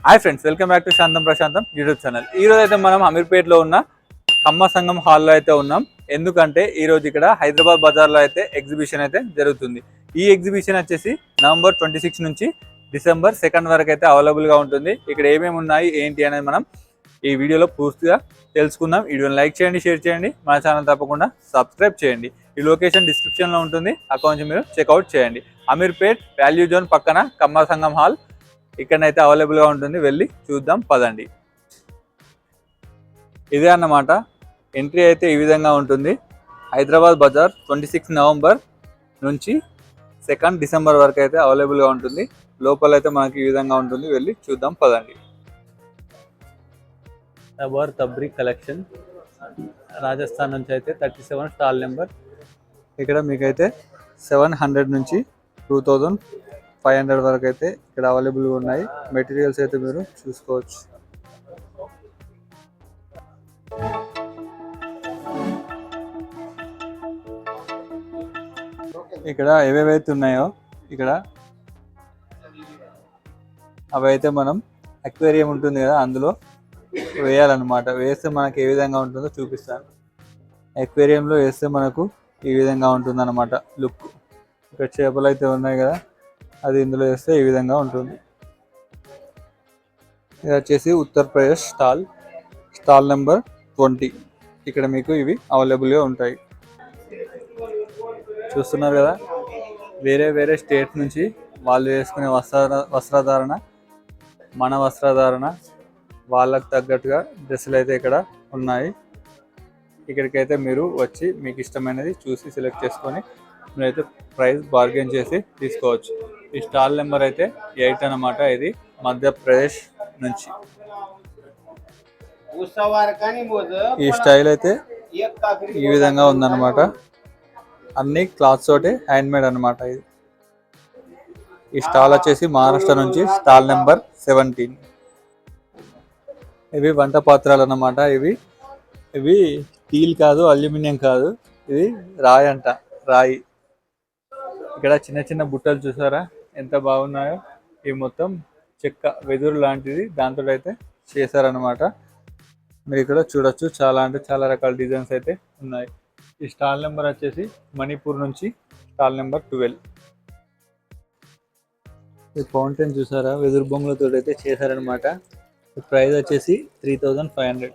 Hi friends, welcome back to శాంతం ప్రశాంతం YouTube channel. ఈ రోజు అయితే మనం అమీర్పేట్లో ఉన్న కమ్మ సంఘం హాల్లో అయితే ఉన్నాం. ఎందుకంటే ఈ రోజు ఇక్కడ హైదరాబాద్ బజార్లో అయితే ఎగ్జిబిషన్ అయితే జరుగుతుంది. ఈ ఎగ్జిబిషన్ వచ్చేసి నవంబర్ 26 నుంచి డిసెంబర్ 2 వరకు అయితే అవైలబుల్గా ఉంటుంది. ఇక్కడ ఏమేమి ఉన్నాయి ఏంటి అనేది మనం ఈ వీడియోలో పూర్తిగా తెలుసుకుందాం. వీడియోని లైక్ చేయండి, షేర్ చేయండి, మన ఛానల్ తప్పకుండా సబ్స్క్రైబ్ చేయండి. ఈ లొకేషన్ డిస్క్రిప్షన్లో ఉంటుంది, అక్కడ నుంచి మీరు చెక్అవుట్ చేయండి. అమీర్పేట్ వాల్యూ జోన్ పక్కన కమ్మ సంఘం హాల్ ఇక్కడనైతే అవైలబుల్గా ఉంటుంది. వెళ్ళి చూద్దాం పదండి. ఇదే అన్నమాట, ఎంట్రీ అయితే ఈ విధంగా ఉంటుంది. హైదరాబాద్ బజార్ 26 నవంబర్ నుంచి 2 డిసెంబర్ వరకు అయితే అవైలబుల్గా ఉంటుంది. లోపల అయితే మనకి ఈ విధంగా ఉంటుంది. వెళ్ళి చూద్దాం పదండి. తబర్ తబ్రీ కలెక్షన్ రాజస్థాన్ నుంచి అయితే 37 స్టాల్ నెంబర్. ఇక్కడ మీకైతే 700 నుంచి 2500 వరకు అయితే ఇక్కడ అవైలబుల్గా ఉన్నాయి. మెటీరియల్స్ అయితే మీరు చూసుకోవచ్చు. ఇక్కడ ఏవేవైతే ఉన్నాయో ఇక్కడ అవైతే మనం అక్వేరియం ఉంటుంది కదా, అందులో వేయాలన్నమాట. వేస్తే మనకి ఏ విధంగా ఉంటుందో చూపిస్తాను. అక్వేరియంలో వేస్తే మనకు ఈ విధంగా ఉంటుంది అన్నమాట లుక్. ఇక్కడ చేపలు అయితే ఉన్నాయి కదా, అది ఇందులో వేస్తే ఈ విధంగా ఉంటుంది. ఇది వచ్చేసి ఉత్తరప్రదేశ్ స్టాల్ నెంబర్ 20. ఇక్కడ మీకు ఇవి అవైలబుల్గా ఉంటాయి. చూస్తున్నారు కదా, వేరే వేరే స్టేట్ నుంచి వాళ్ళు వేసుకునే వస్త్రధారణ, మన వస్త్రధారణ, వాళ్ళకు తగ్గట్టుగా డ్రెస్సులు అయితే ఇక్కడ ఉన్నాయి. ఇక్కడికైతే మీరు వచ్చి మీకు ఇష్టమైనది చూసి సెలెక్ట్ చేసుకొని మీరైతే ప్రైస్ బార్గెన్ చేసి తీసుకోవచ్చు. ఈ స్టాల్ నెంబర్ అయితే 8 అన్నమాట. ఇది మధ్యప్రదేశ్ నుంచి. ఈ స్టైల్ అయితే ఈ విధంగా ఉందన్నమాట. అన్ని క్లాత్స్ తోటి హ్యాండ్మేడ్ అన్నమాట. ఇది ఈ స్టాల్ వచ్చేసి మహారాష్ట్ర నుంచి స్టాల్ నెంబర్ 17. ఇవి వంట పాత్రలు అన్నమాట. ఇవి స్టీల్ కాదు, అల్యూమినియం కాదు, ఇది రాయి అంట, రాయి. ఇక్కడ చిన్న చిన్న బుట్టలు చూసారా ఎంత బాగున్నాయో. ఇవి మొత్తం చెక్క వెదురు లాంటిది, దాంతో అయితే చేశారనమాట. మీరు ఇక్కడ చూడొచ్చు, చాలా అంటే చాలా రకాల డిజైన్స్ అయితే ఉన్నాయి. ఈ స్టాల్ నెంబర్ వచ్చేసి మణిపూర్ నుంచి స్టాల్ నెంబర్ 12. ఈ ఫౌంటైన్ చూసారా, వెదురు బొమ్మలతో అయితే చేశారనమాట. ప్రైస్ వచ్చేసి 3500.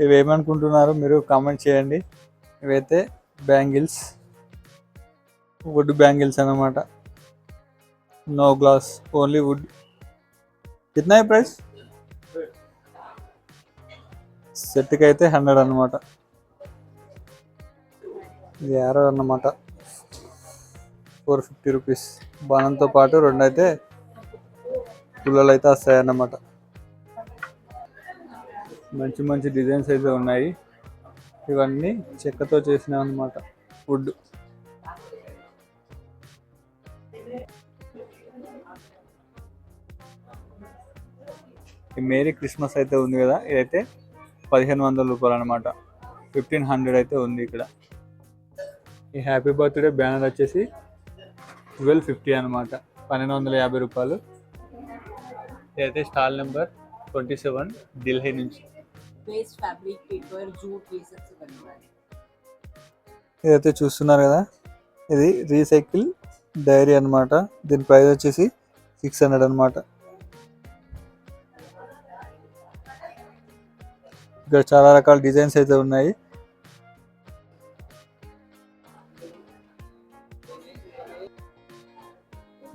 ఇవి ఏమనుకుంటున్నారు మీరు కామెంట్ చేయండి. ఇవైతే బ్యాంగిల్స్, వుడ్ బ్యాంగిల్స్ అన్నమాట. No glass, only wood. కిतना है ప్రైస్? సెట్కి అయితే 100 అన్నమాట. ఇది యారో అన్నమాట, 450 రూపీస్. బాణంతో పాటు 2 అయితే పుల్లలు అయితే వస్తాయన్నమాట. మంచి మంచి డిజైన్స్ అయితే ఉన్నాయి. ఇవన్నీ చెక్కతో చేసినవి అన్నమాట, వుడ్. ఈ మేరీ క్రిస్మస్ అయితే ఉంది కదా, ఇదైతే 1500 రూపాయలు అనమాట. 1500 అయితే ఉంది ఇక్కడ. ఈ హ్యాపీ బర్త్డే బ్యానర్ వచ్చేసి 1250 అనమాట, 1250 రూపాయలు. ఇదైతే స్టాల్ నెంబర్ 27 ఢిల్లీ నుంచి. ఇదైతే చూస్తున్నారు కదా, ఇది రీసైకిల్ డైరీ అనమాట. దీని ప్రైస్ వచ్చేసి 600 అనమాట. ఇక్కడ చాలా రకాల డిజైన్స్ అయితే ఉన్నాయి.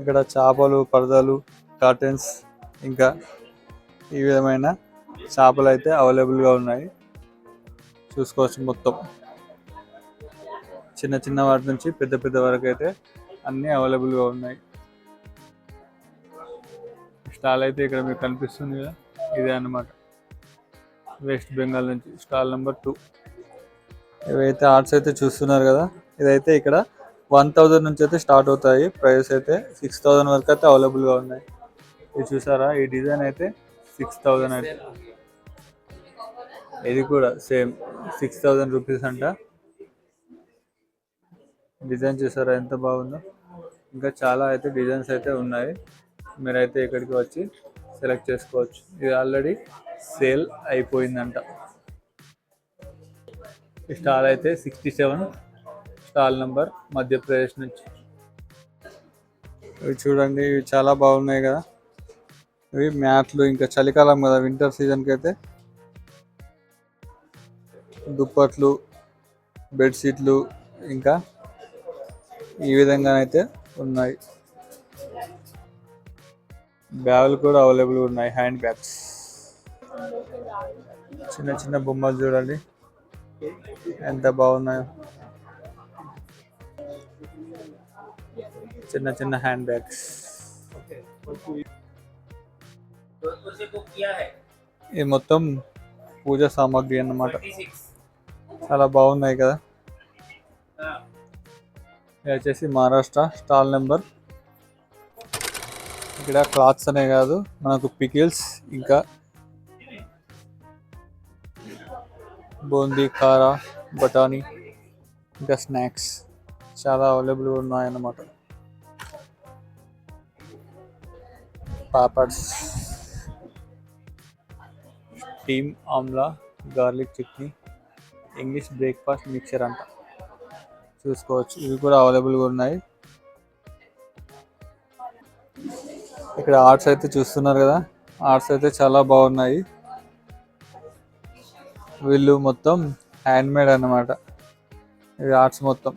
ఇక్కడ చేపలు, పరదాలు, కర్టెన్స్, ఇంకా ఈ విధమైన చేపలు అయితే అవైలబుల్గా ఉన్నాయి. చూసుకోవచ్చు. మొత్తం చిన్న చిన్న వాటి నుంచి పెద్ద పెద్ద వరకు అయితే అన్నీ అవైలబుల్గా ఉన్నాయి. స్టాల్ అయితే ఇక్కడ మీకు కనిపిస్తుంది కదా, ఇదే అన్నమాట. వెస్ట్ బెంగాల్ నుంచి స్టాల్ నెంబర్ 2. ఇవైతే ఆర్ట్స్ అయితే చూస్తున్నారు కదా, ఇదైతే ఇక్కడ 1000 నుంచి అయితే స్టార్ట్ అవుతాయి. ప్రైస్ అయితే 6000 వరకు అయితే అవైలబుల్గా ఉన్నాయి. ఇది చూసారా, ఈ డిజైన్ అయితే 6000 అయితే. ఇది కూడా సేమ్ 6000 రూపీస్ అంట. డిజైన్ చూసారా ఎంత బాగుందో. ఇంకా చాలా అయితే డిజైన్స్ అయితే ఉన్నాయి. మీరైతే ఇక్కడికి వచ్చి సెలెక్ట్ చేసుకోవచ్చు. ఇది ఆల్రెడీ సేల్ అయిపోయిందంట. ఈ స్టాల్ అయితే 67 స్టాల్ నెంబర్, మధ్యప్రదేశ్ నుంచి. ఇవి చూడండి, ఇవి చాలా బాగున్నాయి కదా. ఇవి మ్యాట్లు, ఇంకా చలికాలం కదా, వింటర్ సీజన్కి అయితే దుప్పట్లు, బెడ్షీట్లు ఇంకా ఈ విధంగా అయితే ఉన్నాయి. బ్యాగులు కూడా అవైలబుల్ ఉన్నాయి, హ్యాండ్ బ్యాగ్స్. చిన్న చిన్న బొమ్మలు చూడండి ఎంత బాగున్నాయో. చిన్న చిన్న హ్యాండ్ బ్యాగ్స్. ఇది మొత్తం పూజ సామాగ్రి అన్నమాట. చాలా బాగున్నాయి కదా. ఇది వచ్చేసి మహారాష్ట్ర స్టాల్ నెంబర్. ఇక్కడ క్లాత్స్ అనే కాదు, మనకు పికిల్స్, ఇంకా బూందీ, కారా, బఠానీ, ఇంకా స్నాక్స్ చాలా అవైలబుల్ ఉన్నాయన్నమాట. Papads, steam Amla, garlic chutney, English breakfast mixture అంట చూసుకోవచ్చు. ఇవి కూడా అవైలబుల్గా ఉన్నాయి. ఇక్కడ ఆర్ట్స్ అయితే చూస్తున్నారు కదా, ఆర్ట్స్ అయితే చాలా బాగున్నాయి. వీళ్ళు మొత్తం హ్యాండ్ మేడ్ అన్నమాట. ఇది ఆర్ట్స్ మొత్తం.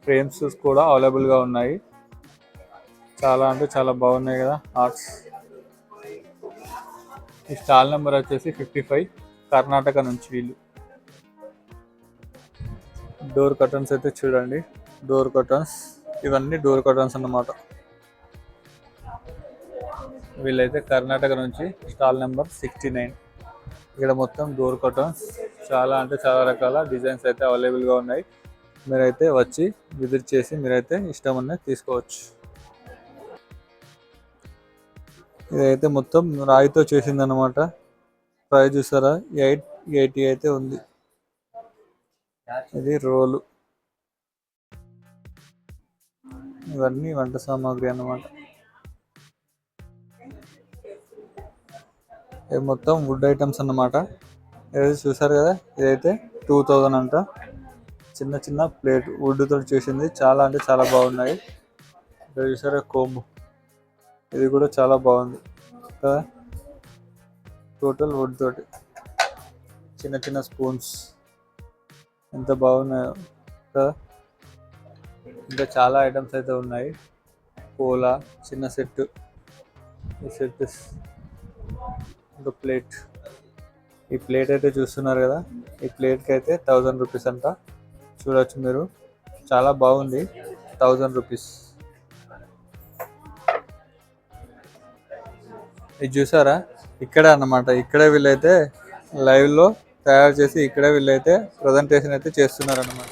ఫ్రేమ్స్ కూడా అవైలబుల్గా ఉన్నాయి. చాలా అంటే చాలా బాగున్నాయి కదా ఆర్ట్స్. ఈ స్టాల్ నెంబర్ వచ్చేసి 55, కర్ణాటక నుంచి వీళ్ళు. డోర్ కర్టన్స్ అయితే చూడండి, డోర్ కర్టన్స్, ఇవన్నీ డోర్ కర్టన్స్ అన్నమాట. వీళ్ళైతే కర్ణాటక నుంచి, స్టాల్ నెంబర్ 69. ఇక్కడ మొత్తం డోర్ కర్టన్స్, చాలా అంటే చాలా రకాల డిజైన్స్ అయితే అవైలబుల్గా ఉన్నాయి. మీరైతే వచ్చి విజిట్ చేసి మీరైతే ఇష్టం ఉన్నది తీసుకోవచ్చు. ఇదైతే మొత్తం రాయితో చేసిందనమాట. ప్రైస్ చూసారా, 880 అయితే ఉంది. ఇది రోలు. ఇవన్నీ వంట సామాగ్రి అన్నమాట. ఇది మొత్తం వుడ్ ఐటమ్స్ అన్నమాట. ఏదైతే చూసారు కదా, ఇదైతే 2000 అంట. చిన్న చిన్న ప్లేట్ వుడ్ తోటి చేసింది, చాలా అంటే చాలా బాగున్నాయి. ఇక్కడ చూసారా కోంబు, ఇది కూడా చాలా బాగుంది కదా, టోటల్ వుడ్ తోటి. చిన్న చిన్న స్పూన్స్ ఎంత బాగున్నాయో కదా. ఇంకా చాలా ఐటమ్స్ అయితే ఉన్నాయి. కోలా, చిన్న సెట్, ఈ సెట్, ఇంకా ప్లేట్. ఈ ప్లేట్ అయితే చూస్తున్నారు కదా, ఈ ప్లేట్కి అయితే 1000 రూపీస్ అంట. చూడవచ్చు మీరు, చాలా బాగుంది. 1000 రూపీస్. ఇది చూసారా, ఇక్కడే అన్నమాట. ఇక్కడే వీళ్ళైతే లైవ్లో తయారు చేసి ఇక్కడే వీళ్ళైతే ప్రజెంటేషన్ అయితే చేస్తున్నారు అన్నమాట.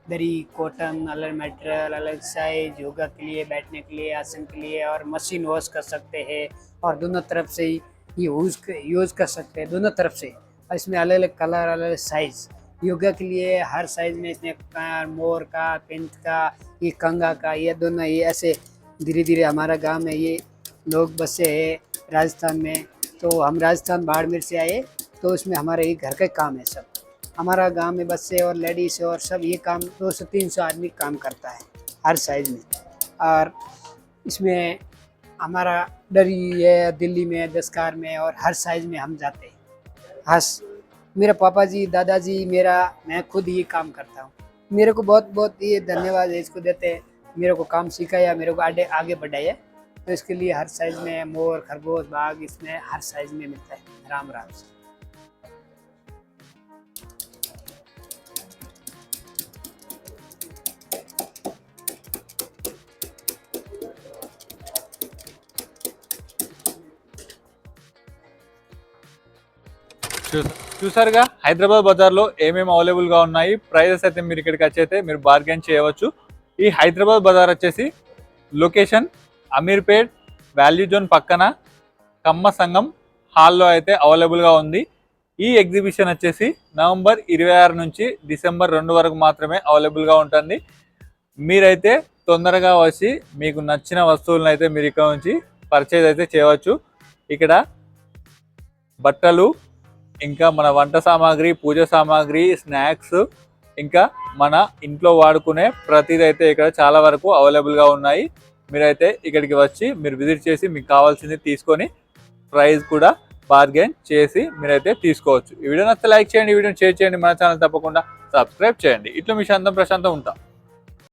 दरी, कॉटन, अलग मटेरियल, अलग साइज, योगा के लिए, बैठने के लिए, आसन के लिए, और मशीन वॉश कर सकते हैं, और दोनों तरफ से ये यूज़ कर सकते हैं, दोनों तरफ से। और इसमें अलग अलग कलर, अलग अलग साइज। योगा के लिए हर साइज में इसमें मोर का, पेंट का, ये कंगा का, ये दोनों, ये ऐसे धीरे धीरे हमारा गांव में ये लोग बसे हैं राजस्थान में। तो हम राजस्थान बाड़मेर से आए, तो उसमें हमारा ये घर का काम है सब। हमारा गांव में बच्चे और लेडीज और सब ये काम 200-300 आदमी काम करता है हर साइज में। और इसमें हमारा डरी है, दिल्ली में, दसकार में, और हर साइज में हम जाते हैं। हस मेरा पापा जी, दादाजी, मैं खुद ये काम करता हूँ। मेरे को बहुत बहुत ये धन्यवाद है इसको देते हैं, मेरे को काम सिखाया, मेरे को आगे बढ़ाया। तो इसके लिए हर साइज में मोर, खरगोश, बाघ, इसमें हर साइज में मिलता है। राम राम से। చూసారుగా హైదరాబాద్ బజార్లో ఏమేమి అవైలబుల్గా ఉన్నాయి. ప్రైజెస్ అయితే మీరు ఇక్కడికి వచ్చి అయితే మీరు బార్గెన్ చేయవచ్చు. ఈ హైదరాబాద్ బజార్ వచ్చేసి లొకేషన్ అమీర్పేట్ వాల్యూ జోన్ పక్కన కమ్మ సంఘం హాల్లో అయితే అవైలబుల్గా ఉంది. ఈ ఎగ్జిబిషన్ వచ్చేసి నవంబర్ 26 నుంచి డిసెంబర్ 2 వరకు మాత్రమే అవైలబుల్గా ఉంటుంది. మీరైతే తొందరగా వచ్చి మీకు నచ్చిన వస్తువులను అయితే మీరు ఇక్కడ నుంచి పర్చేజ్ అయితే చేయవచ్చు. ఇక్కడ బట్టలు, ఇంకా మన వంట సామాగ్రి, పూజ సామాగ్రి, స్నాక్స్, ఇంకా మన ఇంట్లో వాడుకునే ప్రతిదీ అయితే ఇక్కడ చాలా వరకు అవైలబుల్గా ఉన్నాయి. మీరైతే ఇక్కడికి వచ్చి మీరు విజిట్ చేసి మీకు కావాల్సింది తీసుకొని ప్రైస్ కూడా బార్గెన్ చేసి మీరైతే తీసుకోవచ్చు. ఈ వీడియో నచ్చితే లైక్ చేయండి, ఈ వీడియోని షేర్ చేయండి, మన ఛానల్ తప్పకుండా సబ్స్క్రైబ్ చేయండి. ఇట్లా మీ శాంతం ప్రశాంతం ఉంటా.